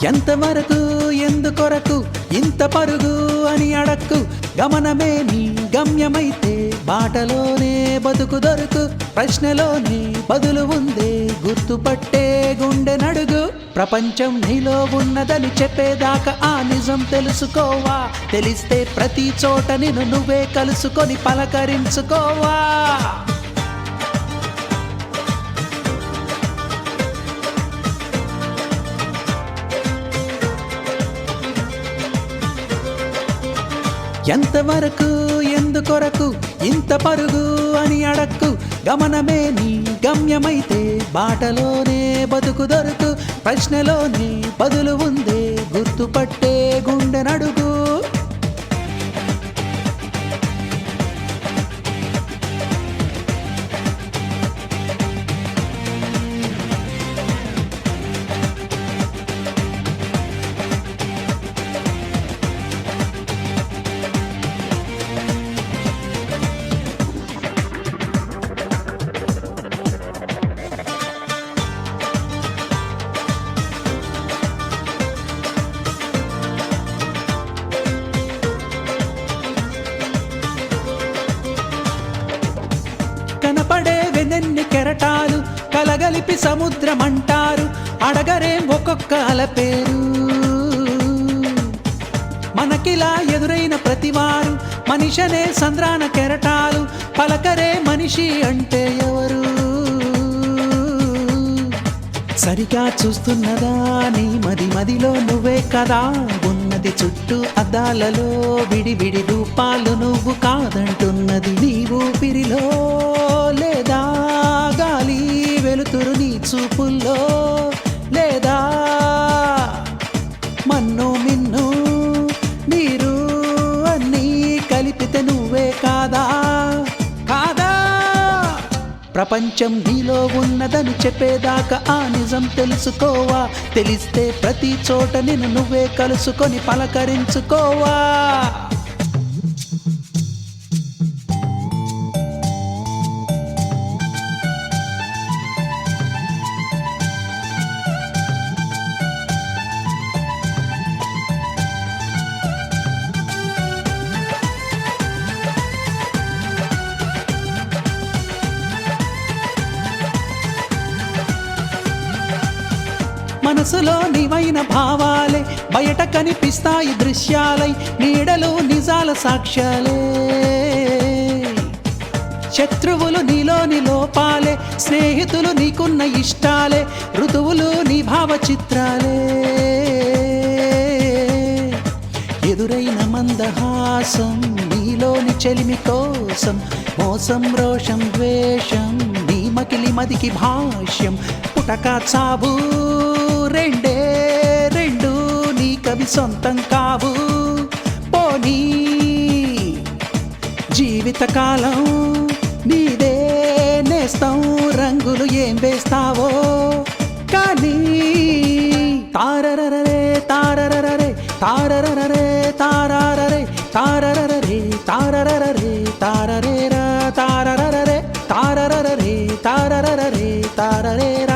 ఎంతవరకు ఎందుకొరకు ఇంత పరుగు అని అడక్కు, గమనమే నీ గమ్యమైతే బాటలోనే బతుకు దొరుకు, ప్రశ్నలోనే బదులు ఉందే గుర్తుపట్టే గుండె నడుగు. ప్రపంచం నీలో ఉన్నదని చెప్పేదాకా ఆ నిజం తెలుసుకోవా, తెలిస్తే ప్రతి చోట నిన్ను నువ్వే కలుసుకొని పలకరించుకోవా. ఎంతవరకు ఎందుకొరకు ఇంత పరుగు అని అడక్కు, గమనమే నీ గమ్యమైతే బాటలోనే బతుకు దొరుకు, ప్రశ్నలోనే బదులు ఉందే గుర్తుపట్టే గుండె నడుగు. కనపడే వెన్నెన్ని కెరటాలు కలగలిపి సముద్రమంటారు, అడగరేం ఒక్కొక్క అలపేరు. మనకిలా ఎదురైన ప్రతివారు మనిషనే సంద్రాన కెరటాలు, పలకరే మనిషి అంటే ఎవరు? సరిగా చూస్తున్నదా నీ మదిలో నువ్వే కదా ఉన్నది, చుట్టూ అద్దాలలో విడివిడి రూపాలు నువ్వు కాదంటున్నది. నీ ఊపిరిలో లేదా గాలి వెలుతురు నీ చూపుల్లో లేదా మన్ను మిన్ను నీరు అన్నీ కలిపితే నువ్వే కాదా కాదా. ప్రపంచం నీలో ఉన్నదని చెప్పేదాకా ఆ నిజం తెలుసుకోవా, తెలిస్తే ప్రతి చోట నిన్ను నువ్వే కలుసుకొని పలకరించుకోవా. మనసులో నీవైన భావాలే బయట కనిపిస్తాయి దృశ్యాలై, నీడలు నిజాల సాక్ష్యాలే. శత్రువులు నీలోని లోపాలే, స్నేహితులు నీకున్న ఇష్టాలే, ఋతువులు నీ భావచిత్రాలే. ఎదురైన మందహాసం నీలోని చెలిమి కోసం, మోసం రోషం ద్వేషం నీ మకిలి మదికి భాష్యం. పుటక చావు రెండే రెండు నీ కవి సొంతం కావు, పోనీ జీవితకాలం నీదే నేస్తం, రంగులు ఏం వేస్తావో కానీ. తారరరే తారరరే తారరరే తారరరే తారరరే తారరరే తారరేరా తారరరే తారరరే తారరరే తారరేరా.